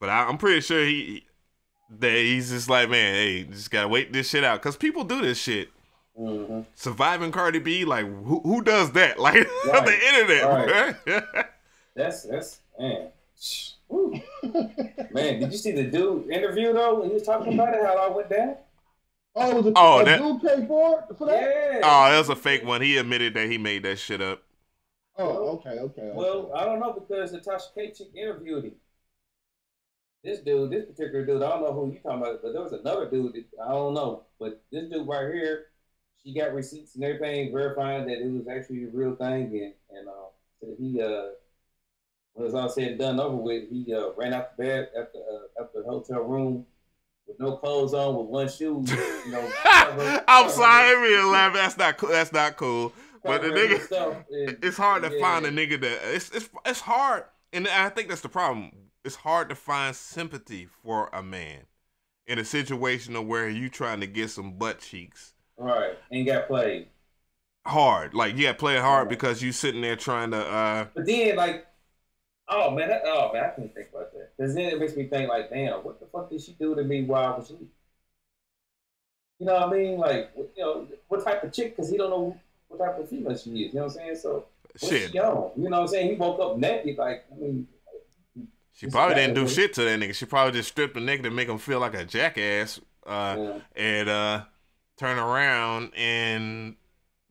But I'm pretty sure he's just like, man, hey, just gotta wait this shit out, cause people do this shit. Mm-hmm. Surviving Cardi B, like who does that? Like on the internet, right. That's man. Man, did you see the dude interview though? When he was talking about it, how it all went down. Oh, was it that dude paid for that? Yeah. Oh, that was a fake one. He admitted that he made that shit up. Oh, okay. Well, I don't know, because Natasha K chick interviewed him. This particular dude, I don't know who you talking about, but there was another dude that I don't know. But this dude right here, she got receipts and everything verifying that it was actually a real thing, and so he when it was all said and done over with, he ran out the bed at the hotel room with no clothes on, with one shoe. You know, I'm sorry, I really laugh. That's not cool. That's not cool. But the nigga, it's hard to find a nigga that it's hard, and I think that's the problem. It's hard to find sympathy for a man in a situation of where you trying to get some butt cheeks. Right, and got played hard. Like, you got played hard because you sitting there trying to. But then, like, oh man, I can't think about that, because then it makes me think, like, damn, what the fuck did she do to me while I was asleep? You know what I mean? Like, you know, what type of chick? Because he don't know what type of female she is. You know what I'm saying? So, what's she on? You know what I'm saying? He woke up naked. Like, I mean. She probably didn't do shit to that nigga. She probably just stripped the nigga to make him feel like a jackass, and turned around and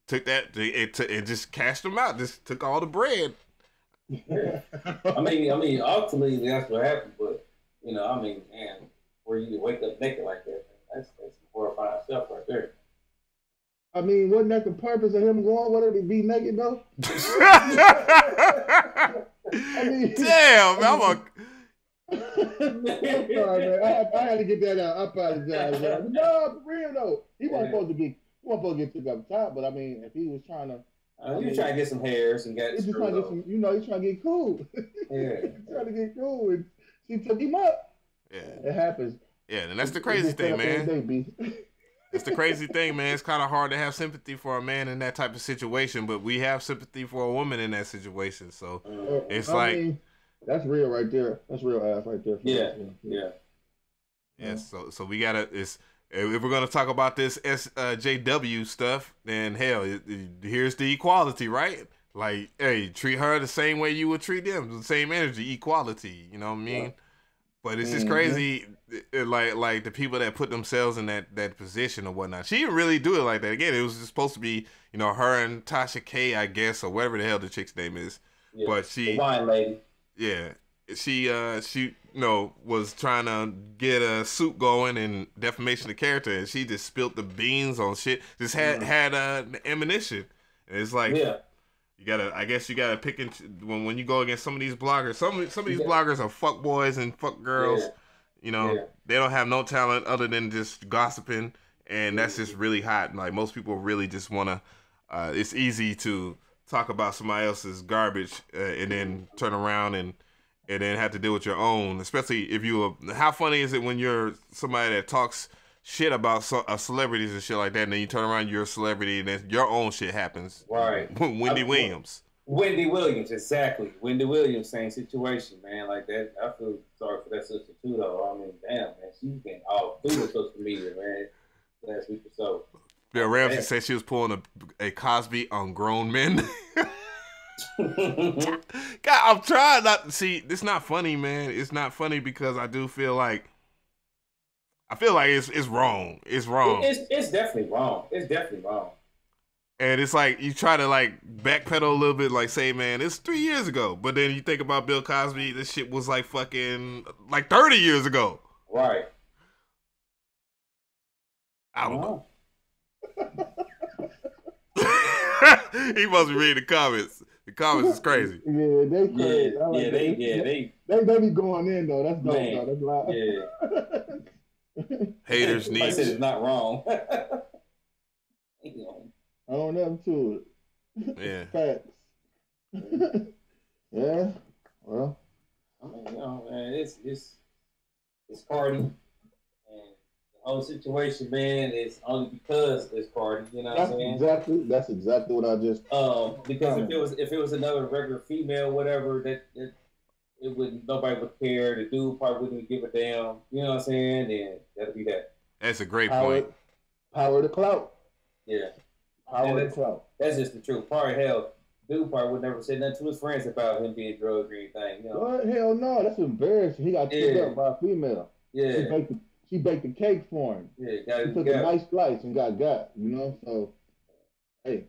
took that. It just cashed him out. Just took all the bread. Yeah. I mean, ultimately that's what happened. But you know, I mean, man, for you to wake up naked like that, that's horrifying stuff right there. I mean, wasn't that the purpose of him going? Wanted to be naked though? I mean, damn, man, I'm sorry, man. I had to get that out. I apologize. No, for real though. He wasn't supposed to get took up top, but I mean, if he was trying to, he was trying to get some hairs and he's trying to get some. You know, he's trying to get cool. Yeah, he's trying to get cool, and she took him up. Yeah, it happens. Yeah, and that's the crazy thing, man. It's the crazy thing, man. It's kind of hard to have sympathy for a man in that type of situation, but we have sympathy for a woman in that situation. So it's that's real right there. That's real ass right there. Yeah. So we gotta. If we're gonna talk about this SJW stuff, then hell, here's the equality, right? Like, hey, treat her the same way you would treat them, the same energy, equality. You know what I mean? Yeah. But it's just crazy, like the people that put themselves in that position or whatnot. She didn't really do it like that. Again, it was just supposed to be, you know, her and Tasha K, I guess, or whatever the hell the chick's name is. Yeah, but the wine lady. Yeah, she you know, was trying to get a suit going and defamation of character, and she just spilled the beans on shit. Just had ammunition, and it's like. Yeah. I guess you gotta pick and when you go against some of these bloggers. Some of these bloggers are fuck boys and fuck girls. Yeah. You know, they don't have no talent other than just gossiping, and that's just really hot. Like, most people really just wanna. It's easy to talk about somebody else's garbage and then turn around and then have to deal with your own. Especially if you. How funny is it when you're somebody that talks shit about celebrities and shit like that, and then you turn around, you're a celebrity, and then your own shit happens. Right. Wendy Williams, exactly. Wendy Williams, same situation, man. Like that, I feel sorry for that sister too, though. I mean, damn, man, she's been all through the social media, man. last week or so. Bill Ramsey said she was pulling a Cosby on grown men. God, I'm trying not to see. It's not funny, man. It's not funny because I do feel like it's wrong. It's wrong. It's definitely wrong. It's definitely wrong. And it's like you try to like backpedal a little bit, like say, man, it's 3 years ago. But then you think about Bill Cosby, this shit was like fucking like 30 years ago. Right. I don't know. He must be reading the comments. The comments is crazy. Yeah, they crazy. They be going in though. That's dope though. That's loud. Yeah. Haters need. I said it's not wrong. I don't know to it. Yeah. Facts. Yeah. Well. I mean, man, it's Cardi, and the whole situation, man, is only because it's Cardi. You know what I'm saying? That's exactly what I just. Because if it was another regular female, whatever, that it wouldn't, nobody would care. The dude probably wouldn't give a damn. You know what I'm saying? And that'll be that. That's a great point. Power to clout. Yeah. Power to clout. That's just the truth. Probably dude probably would never say nothing to his friends about him being drugged or anything. You know? What? Hell no, that's embarrassing. He got picked up by a female. Yeah. She baked the cake for him. Yeah, she took a nice slice and got. You know, so hey,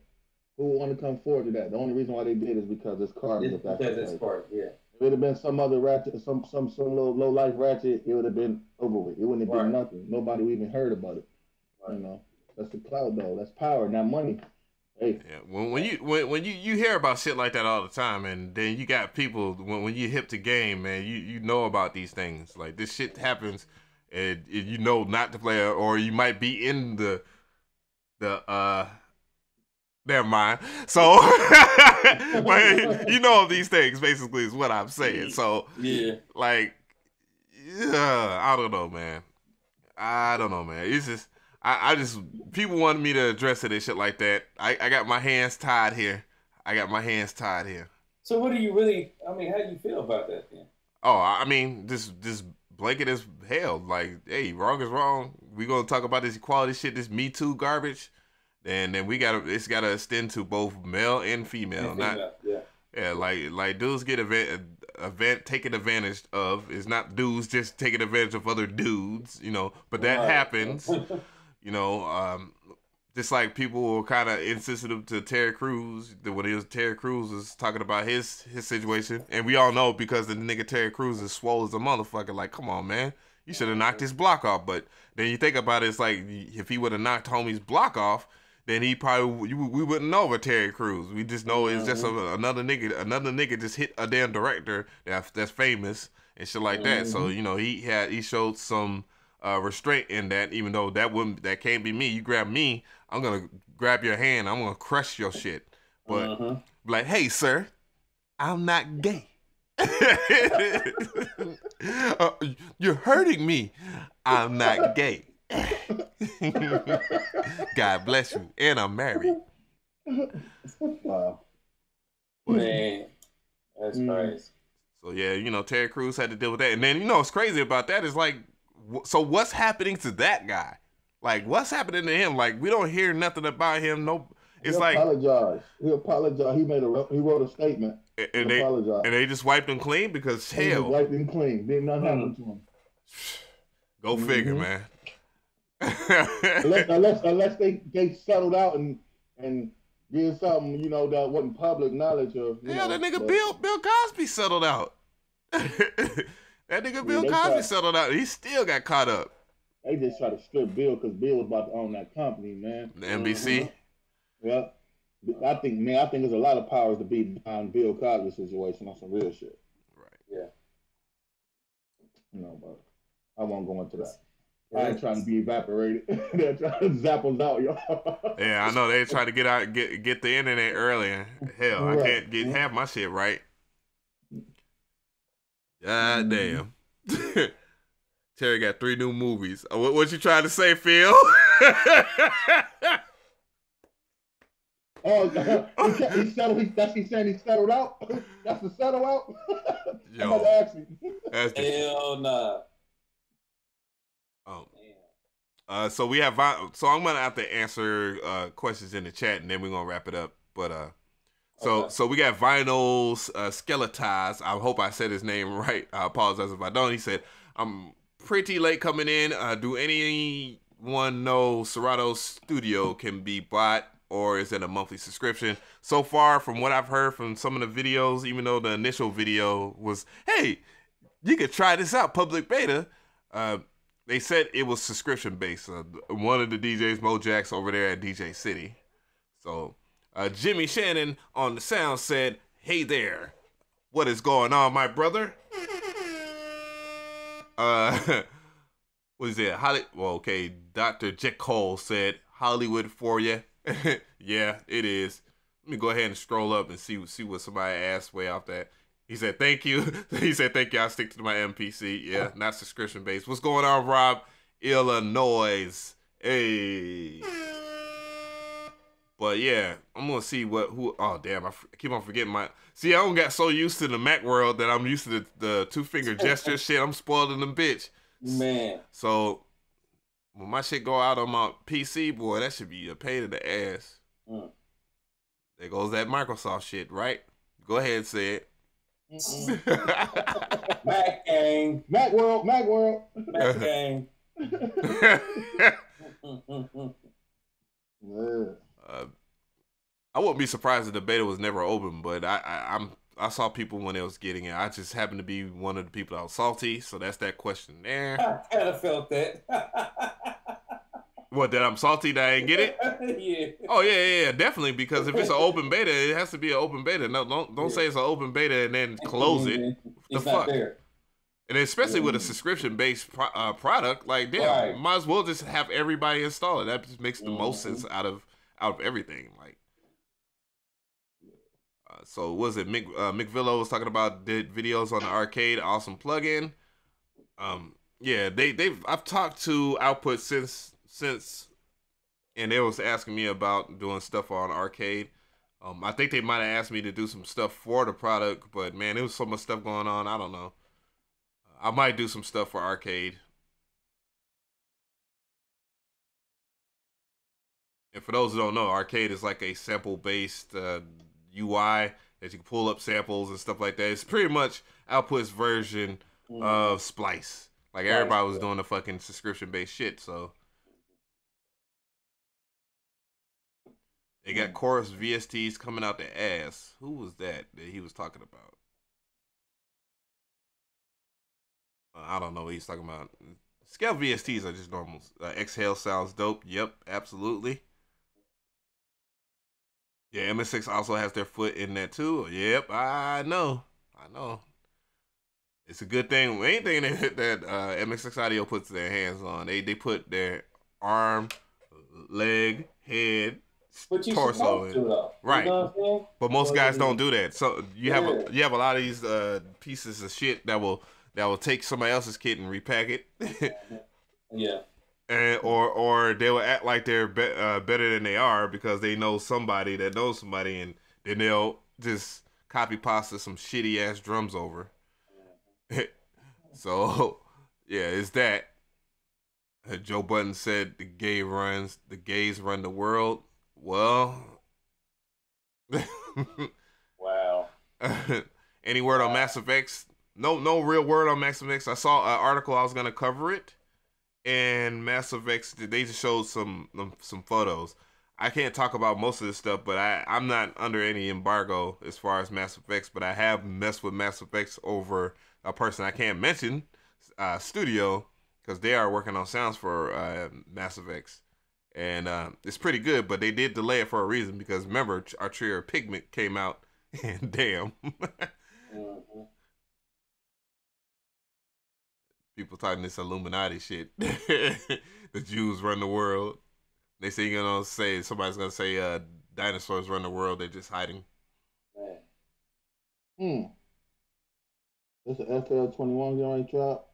who would want to come forward to that? The only reason why they did is because it's Cardi. Because it's Cardi. Yeah. If it would have been some other ratchet, some little low life ratchet, it would have been over with. It wouldn't have been nothing. Nobody would even heard about it. Right. You know, that's the clout though. That's power, not money. Hey. Yeah, when you hear about shit like that all the time, and then you got people when you hip to game, man, you know about these things. Like this shit happens, and you know not to play, or you might be in the never mind. So you know these things basically is what I'm saying. So yeah, like I don't know, man. It's just. I just people wanted me to address it and shit like that. I got my hands tied here. So what do you really? I mean, how do you feel about that then? Oh, I mean, this blanket as hell. Like, hey, wrong is wrong. We gonna talk about this equality shit, this Me Too garbage, and then it's gotta extend to both male and female. Like dudes get taken advantage of. It's not dudes just taking advantage of other dudes, you know. But that happens. You know, just like people were kind of insensitive to Terry Crews when Terry Crews was talking about his situation, and we all know because the nigga Terry Crews is swole as a motherfucker. Like, come on, man, you should have knocked his block off. But then you think about it, it's like if he would have knocked homie's block off, then he probably we wouldn't know about Terry Crews. We just know it's just another nigga just hit a damn director that's famous and shit like that. So you know he showed some. Restraint in that, even though that can't be me. You grab me, I'm gonna grab your hand. I'm gonna crush your shit. But like, hey, sir, I'm not gay. You're hurting me. I'm not gay. God bless you. And I'm married. Wow. Man, that's nice. So yeah, you know, Terry Crews had to deal with that, and then you know what's crazy about that is like. So what's happening to that guy? Like, what's happening to him? Like, we don't hear nothing about him. No, it's like he apologized. He wrote a statement. And they apologized. And they just wiped him clean because hell, wiped him clean. Did nothing happen to him. Go figure, man. unless they settled out and did something, you know, that wasn't public knowledge of. Yeah, that nigga Bill Cosby settled out. That nigga Bill Cosby settled out. He still got caught up. They just try to strip Bill because Bill was about to own that company, man. The NBC? Yeah. I think there's a lot of powers to be behind Bill Cosby's situation on some real shit. Right. Yeah. No, but I won't go into that. I ain't trying to be evaporated. They're trying to zap us out, y'all. Yeah, I know. They try to get the internet earlier. Hell, right. I can't get half my shit right. God damn. Terry got 3 new movies. What you trying to say, Phil? He settled. That's he saying he settled out. That's the settle out. Yo, hell nah. Oh, So we have so I'm gonna have to answer questions in the chat, and then we're gonna wrap it up. But Okay. so we got Vinyls Skeletized. I hope I said his name right. I apologize if I don't. He said, I'm pretty late coming in. Do anyone know Serato Studio can be bought, or is it a monthly subscription? So far, from what I've heard from some of the videos, even though the initial video was, hey, you could try this out, public beta, uh, they said it was subscription based. One of the DJs, Mojax, over there at DJ City. So Jimmy Shannon on the sound said, hey there, what is going on, my brother? What is it? Well, okay, Dr. J. Cole said, Hollywood for you. Yeah, it is. Let me go ahead and scroll up and see what somebody asked way off that. He said, thank you. He said, thank you. I'll stick to my MPC. Yeah, not subscription based. What's going on, Rob? Illinois. Hey. But yeah, I'm gonna see who. Oh damn, I keep on forgetting my. See, I don't got so used to the Mac world that I'm used to the two finger gesture shit. I'm spoiled in them bitch. Man. So when my shit go out on my PC, boy, that should be a pain in the ass. There goes that Microsoft shit, right? Go ahead and say it. Mac gang. Mac world. Mac gang. Yeah. I wouldn't be surprised if the beta was never open, but I saw people when it was getting it. I just happened to be one of the people that was salty, so that's that question there. I kind of felt that. What, that I'm salty that I didn't get it? Yeah. Oh yeah, definitely, because if it's an open beta, it has to be an open beta. No, don't say it's an open beta and then close it. The fuck? There. And especially with a subscription-based product, like damn, might as well just have everybody install it. That just makes the most sense out of everything. Like, so was it Mick Villo was talking about did videos on the arcade, awesome plugin. Yeah, I've talked to Output since, and they was asking me about doing stuff on arcade. I think they might have asked me to do some stuff for the product, but man, there was so much stuff going on. I don't know. I might do some stuff for arcade. And for those who don't know, arcade is like a sample-based UI that you can pull up samples and stuff like that. It's pretty much Output's version of Splice. Like everybody was doing the fucking subscription-based shit, so. They got chorus VSTs coming out the ass. Who was that he was talking about? I don't know what he's talking about. Scale VSTs are just normal. Exhale sounds dope. Yep, absolutely. Yeah, MSX also has their foot in that too. Yep, I know. It's a good thing. Anything that MSX Audio puts their hands on, they put their arm, leg, head, torso in. Right. You know but most guys don't do that. So you have a lot of these pieces of shit that will take somebody else's kit and repack it. Yeah. And or they will act like they're better than they are because they know somebody that knows somebody, and then they'll just copy pasta some shitty ass drums over. So yeah, it's that. Joe Budden said the gays run the world. Well, wow. Any word on Mass Effect? No real word on Mass Effect. I saw an article, I was gonna cover it, and Mass Effect, they just showed some photos. I can't talk about most of this stuff, but I'm not under any embargo as far as Mass Effects, but I have messed with Mass Effects over a person I can't mention, Studio, because they are working on sounds for Mass Effects. And it's pretty good, but they did delay it for a reason, because remember, our trio Pigment came out, and damn. People talking this Illuminati shit. The Jews run the world. They say somebody's gonna say dinosaurs run the world. They're just hiding. This is FL21 going to drop.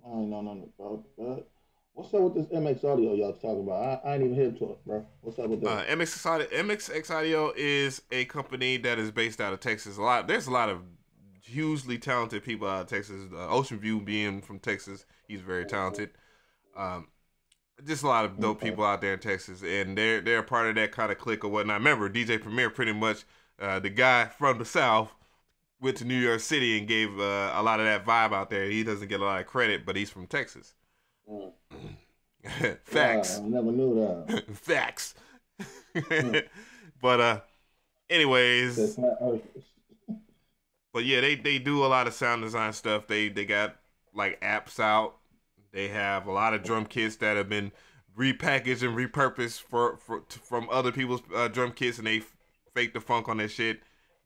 I don't know nothing about that. What's up with this MX Audio y'all talking about? I ain't even hip to it, bro. What's up with that? MXX Audio is a company that is based out of Texas. There's a lot of hugely talented people out of Texas. Ocean View being from Texas, he's very talented. just a lot of dope Okay. people out there in Texas, and they're a part of that kind of clique or whatnot. Remember, DJ Premier pretty much the guy from the South went to New York City and gave a lot of that vibe out there. He doesn't get a lot of credit, but he's from Texas. Mm. Facts. Wow, I never knew that. Facts. Hmm. But That's anyways, not but yeah, they do a lot of sound design stuff. They got like apps out. They have a lot of drum kits that have been repackaged and repurposed from other people's drum kits, and they fake the funk on that shit.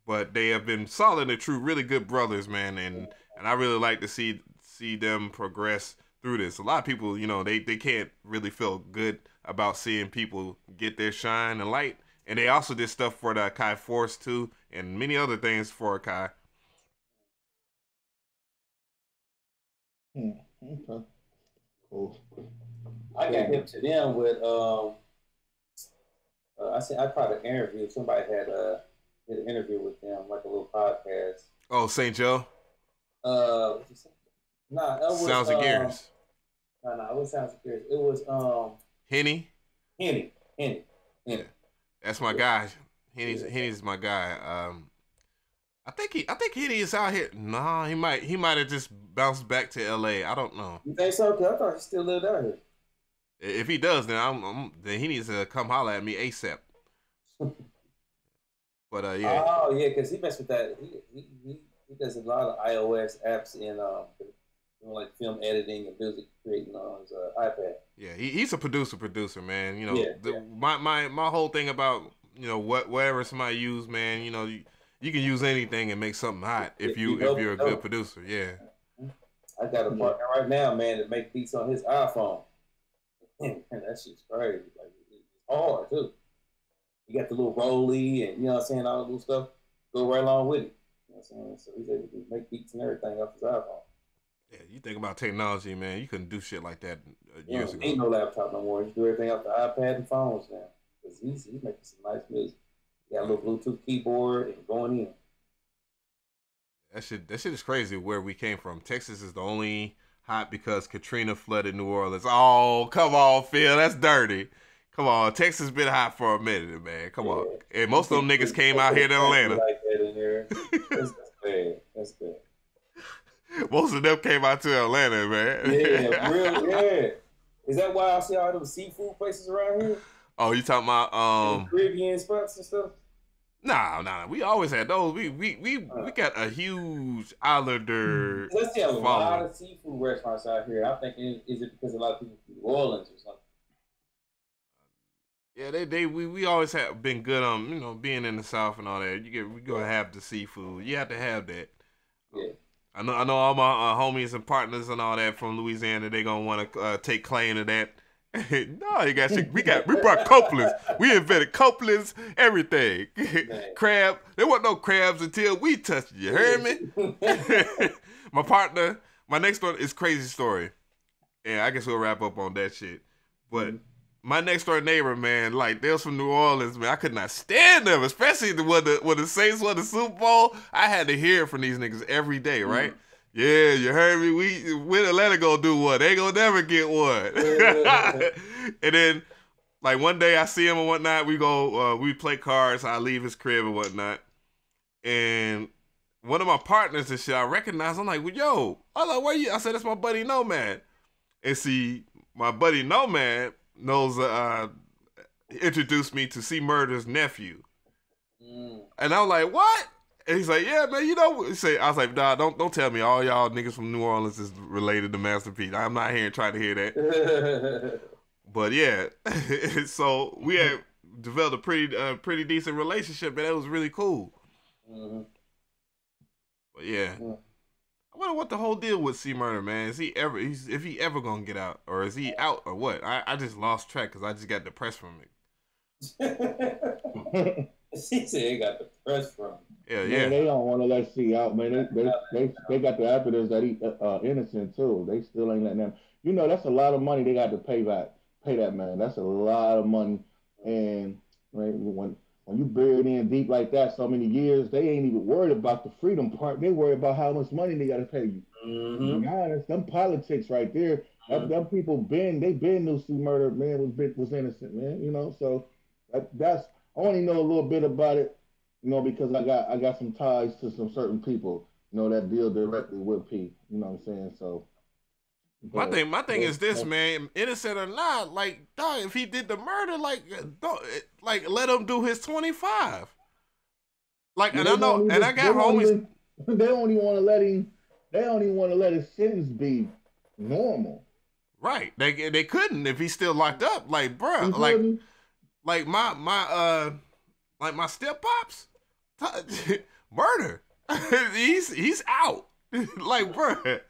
But they have been solid and true, really good brothers, man, and I really like to see them progress through this. A lot of people, they can't really feel good about seeing people get their shine and light. And they also did stuff for the Kai Force too, and many other things for Kai. Okay. Cool. I got him to them with I caught an interview. Somebody did an interview with them, like a little podcast. Oh, St. Joe. What'd you say? Nah, that was Sounds of Gears. it was Sounds of Gears. It was Henny. Henny. Yeah, that's my guy. Henny's my guy. I think Henny is out here. Nah, he might have just bounced back to L.A. I don't know. You think so? Cause I thought he still lived out here. If he does, then he needs to come holler at me ASAP. But yeah. Oh yeah, because he messed with that. He does a lot of iOS apps and like film editing and music creating on his iPad. Yeah, he's a producer, man. Yeah. My whole thing about whatever somebody use, man. You can use anything and make something hot if you're a good producer. Yeah. I got a partner right now, man, that make beats on his iPhone. Man, that shit's crazy. Like it's hard too. You got the little rolly and what I'm saying, all the little stuff go right along with it. You know what I'm saying? So he's able to make beats and everything off his iPhone. Yeah, you think about technology, man. You couldn't do shit like that years ago. Ain't no laptop no more. You do everything off the iPad and phones now. Because he's making some nice music. He got a little Bluetooth keyboard and going in. That shit is crazy where we came from. Texas is the only hot because Katrina flooded New Orleans. Oh, come on, Phil. That's dirty. Come on. Texas been hot for a minute, man. Come on. And most of them niggas came out here to Atlanta. Like that in there. That's bad. That's bad. Most of them came out to Atlanta, man. Yeah, real, yeah. Is that why I see all them seafood places around here? Oh, you talking about Caribbean spots and stuff? Nah. We always had those. We got a huge Islander. Let's see a following. lot of seafood restaurants out here. I'm thinking, is it because a lot of people from New Orleans or something? Yeah, we always have been good on being in the South and all that. We gonna have the seafood. You have to have that. Yeah. I know all my homies and partners and all that from Louisiana. They gonna want to take claim to that. No, you got shit. We brought Copeland's. We invented Copeland's everything. Crab. There wasn't no crabs until we touched it. You heard me? My partner, my next one is crazy story, and I guess we'll wrap up on that shit. But my next door neighbor, man, like they was from New Orleans, man. I could not stand them, especially when the Saints won the Super Bowl. I had to hear from these niggas every day, right? Yeah, you heard me. When Atlanta gonna do one? They ain't gonna never get one. And then, like one day I see him and whatnot. We go, we play cards. I leave his crib and whatnot. And one of my partners and shit, I recognize. I'm like, well, yo, I like, where you? I said, that's my buddy Nomad. And see, my buddy Nomad knows. Introduced me to C Murder's nephew. And I was like, what? And he's like, yeah, man, I was like, nah, don't tell me all y'all niggas from New Orleans is related to Master P. I'm not here trying to hear that. But yeah, so we had developed a pretty decent relationship, and that was really cool. But yeah, I wonder what the whole deal with C Murder, man. Is he ever gonna get out, or is he out, or what? I just lost track because I just got depressed from it. She said he got depressed from it. Yeah. Man, they don't want to let C out, man. They got the evidence that he innocent too. They still ain't letting them. That's a lot of money they got to pay that man. That's a lot of money. And right, when you buried in deep like that so many years, they ain't even worried about the freedom part. They worry about how much money they got to pay you. To be honest, them politics right there, Them people they been knew C Murder man was innocent, man. You know, so that's I only know a little bit about it, you know, because I got some ties to some certain people, you know, that deal directly with P. You know what I'm saying? So, My thing is this, man. Innocent or not, like, dog, if he did the murder, like, let him do his 25. Like, and I know, and I got homies. They don't even want to let him. They don't even want to let his sentence be normal. Right? They couldn't if he's still locked up. Like, bruh, like my step pops, murder. he's out. Like, bruh.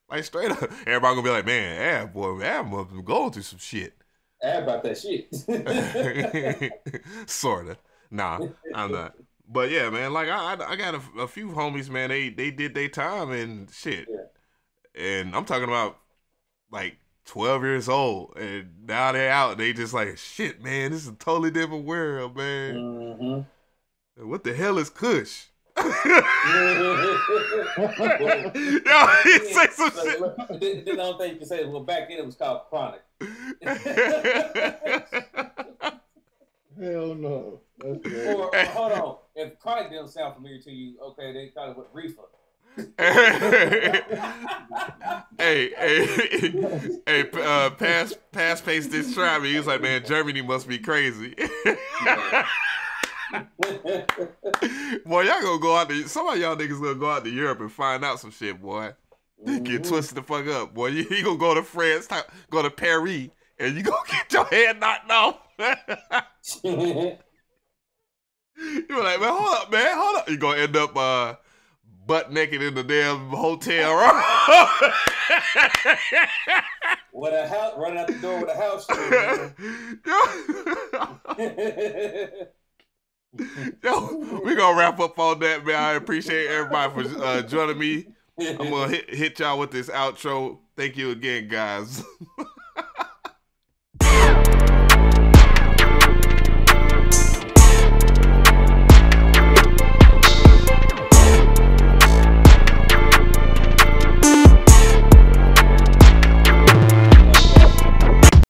Like, straight up, everybody gonna be like, man, Ab must be going through some shit. Ab about that shit. Sorta. Nah, I'm not. But yeah, man, like I got a few homies, man. They did their time and shit. Yeah. And I'm talking about like 12 years old, and now they're out. They just like, shit, man, this is a totally different world, man. Mm-hmm. What the hell is Kush? Yo, he say some shit. The only thing you can say is, well, back then it was called chronic. Hell no. Or hold on, if chronic didn't sound familiar to you, okay, they call it what, reefer. hey, pass pace this try me. He was like, man, Germany must be crazy. Boy, y'all gonna go out to some of y'all niggas gonna go out to Europe and find out some shit, boy. Get twisted the fuck up, boy. You gonna go to France, go to Paris, and you gonna get your head knocked off. You were like, man, hold up. You gonna end up butt naked in the damn hotel room. With a house, running out the door with a house. Yo, we gonna wrap up on that, man. I appreciate everybody for joining me. I'm gonna hit y'all with this outro. Thank you again, guys.